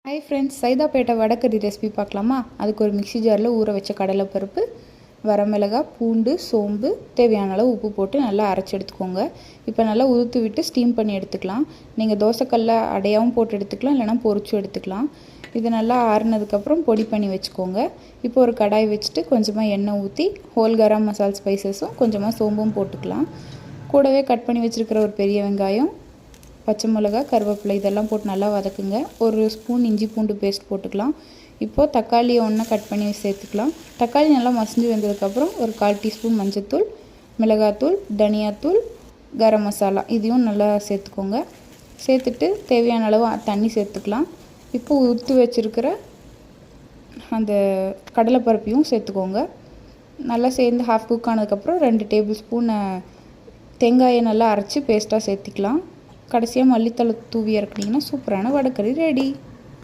Hi friends, Saidapet vadacurry recipe பார்க்கலாமா? அதுக்கு ஒரு மிக்ஸி ஜாரில் ஊற வச்ச கடலைப்பருப்பு, வரமிளகாய், பூண்டு, சோம்பு, தேவையான அளவு உப்பு போட்டு நல்லா அரைச்சி எடுத்துக்கோங்க. இப்போ நல்லா உதுத்து விட்டு ஸ்டீம் பண்ணி எடுத்துக்கலாம். நீங்கள் தோசைக்கல்ல அடையாகவும் போட்டு எடுத்துக்கலாம், இல்லைனா பொரிச்சும் எடுத்துக்கலாம். இது நல்லா ஆறுனதுக்கப்புறம் பொடி பண்ணி வச்சுக்கோங்க. இப்போ ஒரு கடாய் வச்சுட்டு கொஞ்சமாக எண்ணெய் ஊற்றி ஹோல் கரம் மசாலா ஸ்பைசஸும் கொஞ்சமாக சோம்பும் போட்டுக்கலாம். கூடவே கட் பண்ணி வச்சுருக்கிற ஒரு பெரிய வெங்காயம், பச்சை மிளகாய், கருவேப்பிலை இதெல்லாம் போட்டு நல்லா வதக்குங்க. ஒரு ஸ்பூன் இஞ்சி பூண்டு பேஸ்ட் போட்டுக்கலாம். இப்போது தக்காளியை ஒன்றா கட் பண்ணி சேர்த்துக்கலாம். தக்காளி நல்லா மசிஞ்சு வந்ததுக்கப்புறம் ஒரு 1/4 டீஸ்பூன் மஞ்சத்தூள், மிளகாத்தூள், தனியாத்தூள், கரம் மசாலா இதையும் நல்லா சேர்த்துக்கோங்க. சேர்த்துட்டு தேவையான அளவு தண்ணி சேர்த்துக்கலாம். இப்போ உதுத்து வச்சுருக்கிற அந்த கடலைப்பருப்பையும் சேர்த்துக்கோங்க. நல்லா சேர்ந்து ஹாஃப் குக் ஆனதுக்கப்புறம் 2 டேபிள் ஸ்பூன் தேங்காயை நல்லா அரைச்சி பேஸ்ட்டாக சேர்த்துக்கலாம். கடைசியாக மல்லித்தழை தூவி இறக்குனீங்கன்னா சூப்பரான வடகறி ரெடி.